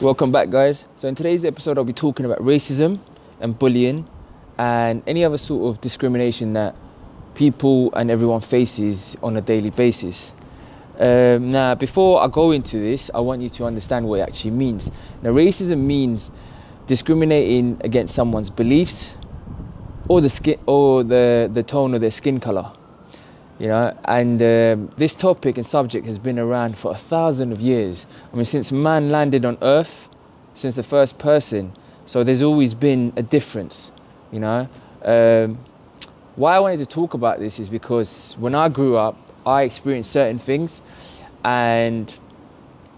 Welcome back, guys. So in today's episode, I'll be talking about racism and bullying and any other sort of discrimination that people and everyone faces on a daily basis. Now, before I go into this, I want you to understand what it actually means. Now, racism means discriminating against someone's beliefs or the tone of their skin color. And this topic and subject has been around for 1,000 years. I mean, since man landed on Earth, since the first person, so there's always been a difference, Why I wanted to talk about this is because when I grew up, I experienced certain things, and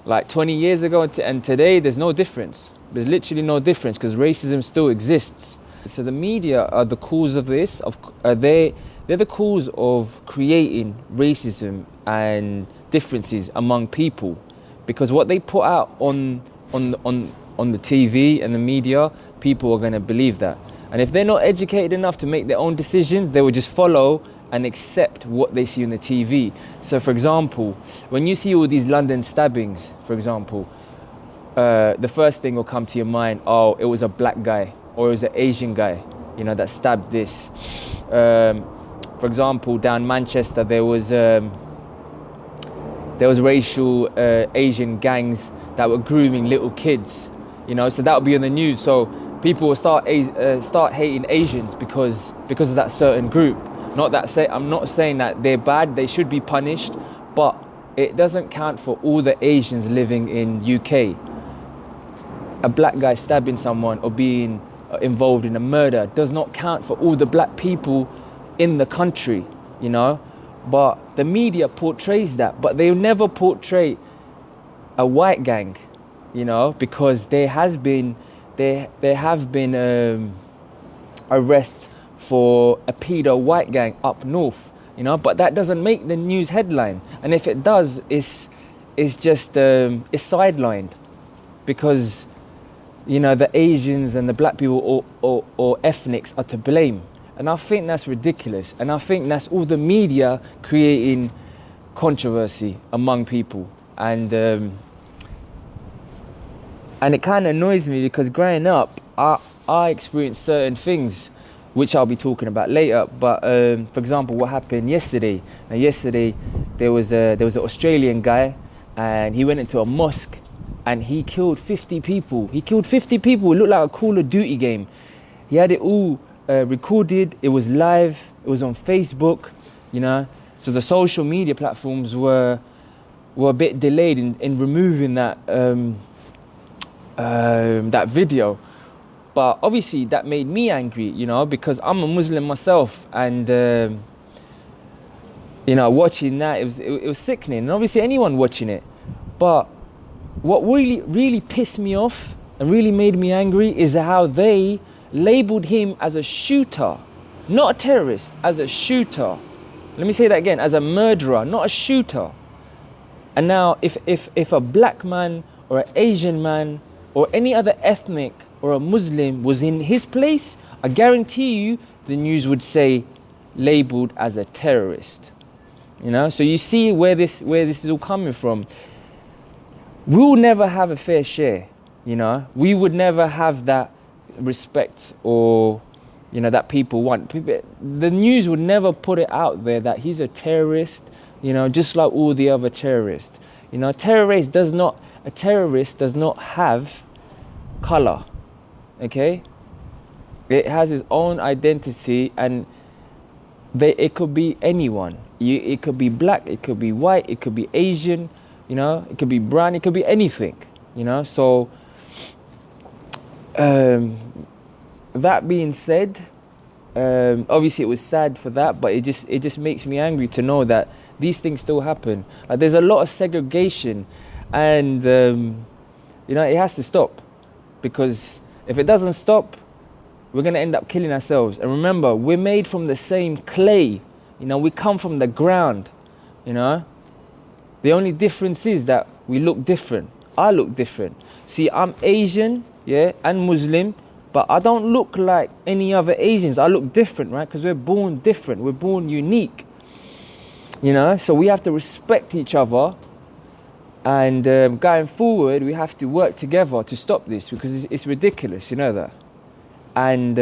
like 20 years ago and today, there's no difference. There's literally no difference because racism still exists. So the media are the cause of this. They're the cause of creating racism and differences among people, because what they put out on the TV and the media, people are going to believe that. And if they're not educated enough to make their own decisions, they will just follow and accept what they see on the TV. So, for example, when you see all these London stabbings, for example, the first thing will come to your mind, oh, it was a black guy or it was an Asian guy, that stabbed this. For example, down Manchester, there was racial Asian gangs that were grooming little kids, so that would be on the news. So people will start hating Asians because of that certain group. I'm not saying that they're bad; they should be punished, but it doesn't count for all the Asians living in UK. A black guy stabbing someone or being involved in a murder does not count for all the black people in the country, but the media portrays that, but they'll never portray a white gang, because there have been arrests for a pedo white gang up north, but that doesn't make the news headline, and if it does, it's just it's sidelined, because the Asians and the black people or ethnics are to blame. And I think that's ridiculous. And I think that's all the media creating controversy among people. And it kind of annoys me because growing up, I experienced certain things, which I'll be talking about later. But for example, what happened yesterday? Now, yesterday there was an Australian guy, and he went into a mosque, and he killed 50 people. He killed 50 people. It looked like a Call of Duty game. He had it all recorded, it was live, it was on Facebook, so the social media platforms were a bit delayed in removing that video, but obviously that made me angry, because I'm a Muslim myself, and watching that, it was sickening, and obviously anyone watching it. But what really pissed me off and really made me angry is how they labeled him as a shooter, not a terrorist, as a shooter. Let me say that again, as a murderer, not a shooter. And now if a black man or an Asian man or any other ethnic or a Muslim was in his place, I guarantee you the news would say labeled as a terrorist. So you see where this is all coming from. We'll never have a fair share, we would never have that respect or that people want. The news would never put it out there that he's a terrorist, just like all the other terrorists. A terrorist does not have color, okay? It has its own identity, and it could be anyone. It could be black, it could be white, it could be Asian, it could be brown, it could be anything, So that being said, obviously it was sad for that, but it just makes me angry to know that these things still happen. Like, there's a lot of segregation, and you know, it has to stop, because if it doesn't stop, we're gonna end up killing ourselves. And remember, we're made from the same clay. You know, we come from the ground. You know, the only difference is that we look different. I look different. See, I'm Asian, yeah, and Muslim, but I don't look like any other Asians. I look different, right? Because we're born different. We're born unique. You know, so we have to respect each other. And going forward, we have to work together to stop this, because it's ridiculous, you know that. And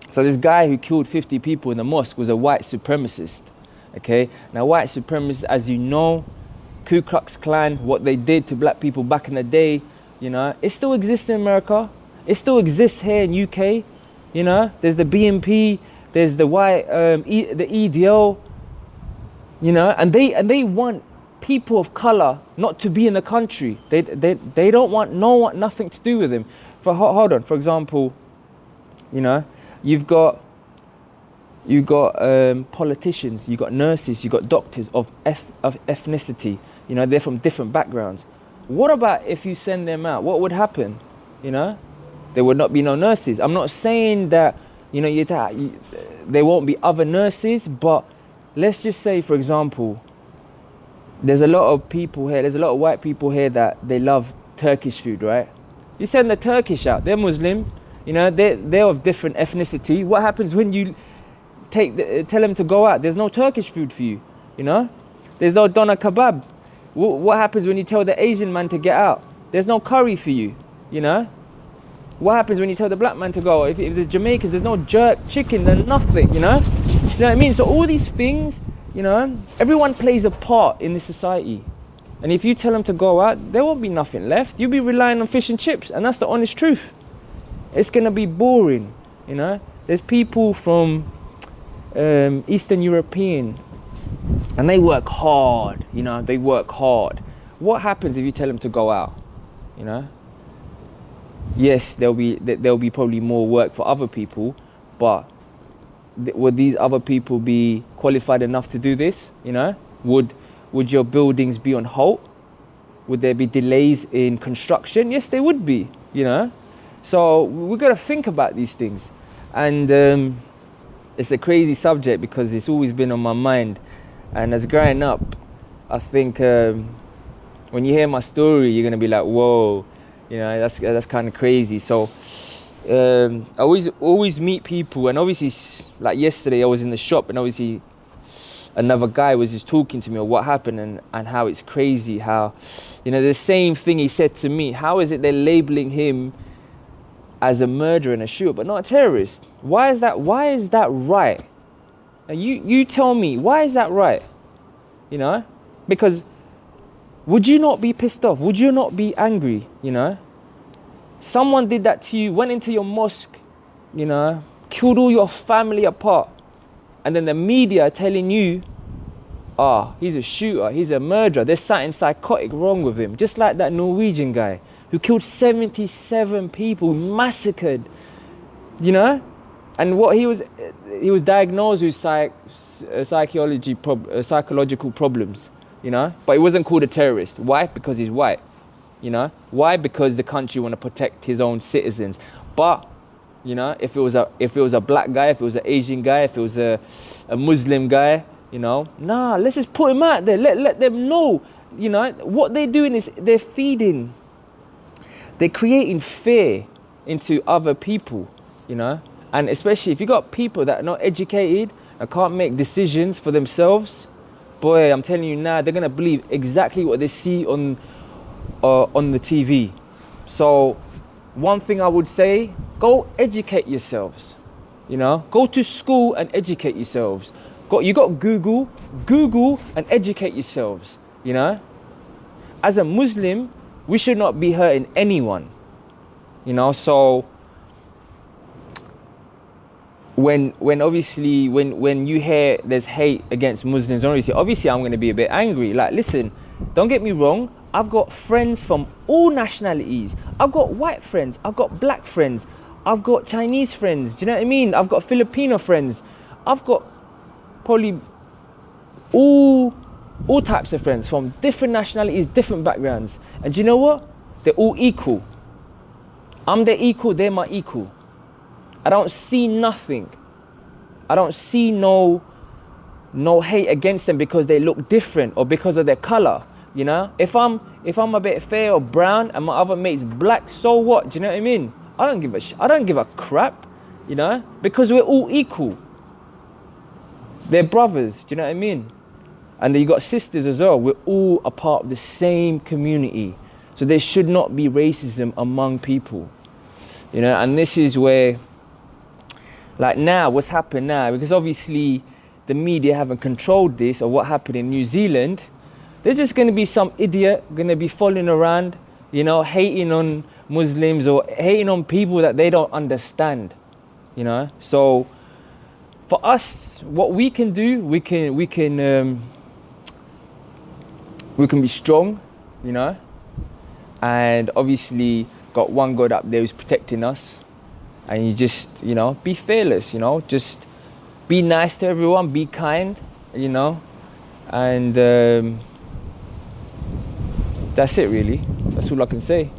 so this guy who killed 50 people in the mosque was a white supremacist. Okay, now white supremacists, as you know, Ku Klux Klan, what they did to black people back in the day, you know, it still exists in America. It still exists here in UK. You know, there's the BNP, there's the the EDL. You know, and they want people of color not to be in the country. They don't want nothing to do with them. Hold on, for example, you know, you've got politicians, you've got nurses, you've got doctors of ethnicity. You know, they're from different backgrounds. What about if you send them out? What would happen? You know, there would not be no nurses. I'm not saying that, you know, there won't be other nurses, but let's just say, for example, there's a lot of people here, there's a lot of white people here that they love Turkish food, right? You send the Turkish out, they're Muslim, you know, they're of different ethnicity. What happens when you tell them to go out? There's no Turkish food for you, you know? There's no doner kebab. What happens when you tell the Asian man to get out? There's no curry for you, you know? What happens when you tell the black man to go? If there's Jamaicans, there's no jerk chicken, there's nothing, you know? Do you know what I mean? So all these things, you know, everyone plays a part in this society. And if you tell them to go out, there won't be nothing left. You'll be relying on fish and chips, and that's the honest truth. It's gonna be boring, you know? There's people from Eastern European, and they work hard, you know, they work hard. What happens if you tell them to go out, you know? Yes, there'll be probably more work for other people, but would these other people be qualified enough to do this, you know? Would your buildings be on halt? Would there be delays in construction? Yes, there would be, you know? So we've got to think about these things. And it's a crazy subject because it's always been on my mind. And as growing up, I think when you hear my story, you're going to be like, whoa, you know, that's kind of crazy. So I always meet people, and obviously, like yesterday I was in the shop, and obviously another guy was just talking to me of what happened and how it's crazy, how, you know, the same thing he said to me. How is it they're labeling him as a murderer and a shooter, but not a terrorist? Why is that right? And you tell me, why is that right? You know, because would you not be pissed off? Would you not be angry? You know, someone did that to you, went into your mosque, you know, killed all your family apart, and then the media are telling you, he's a shooter, he's a murderer, there's something psychotic wrong with him. Just like that Norwegian guy who killed 77 people, massacred, you know? And what he was diagnosed with psychological problems, you know? But he wasn't called a terrorist. Why? Because he's white, you know? Why? Because the country want to protect his own citizens. But, you know, if it was a black guy, if it was an Asian guy, if it was a Muslim guy, you know, let's just put him out there. Let them know, you know, what they're doing is they're creating fear into other people, you know. And especially if you got people that are not educated and can't make decisions for themselves, boy, I'm telling you now, they're gonna believe exactly what they see on the TV. So one thing I would say, go educate yourselves, you know, go to school and educate yourselves. You got Google and educate yourselves, you know. As a Muslim, we should not be hurting anyone, you know. So when you hear there's hate against Muslims, obviously I'm going to be a bit angry. Like, listen, don't get me wrong, I've got friends from all nationalities. I've got white friends, I've got black friends, I've got Chinese friends. Do you know what I mean? I've got Filipino friends. I've got probably all types of friends from different nationalities, different backgrounds. And do you know what? They're all equal. I'm their equal, they're my equal. I don't see nothing. I don't see no hate against them because they look different or because of their color. You know, if I'm a bit fair or brown and my other mate's black, so what? Do you know what I mean? I don't give a crap, you know, because we're all equal. They're brothers, do you know what I mean? And then you got sisters as well. We're all a part of the same community. So there should not be racism among people, you know. And this is where, like now, what's happened now, because obviously the media haven't controlled this, or what happened in New Zealand, there's just going to be some idiot going to be following around, you know, hating on Muslims or hating on people that they don't understand, you know. So for us, what we can do, we can be strong, you know, and obviously got one God up there who's protecting us, and you just, you know, be fearless, you know, just be nice to everyone, be kind, you know, and that's it really. That's all I can say.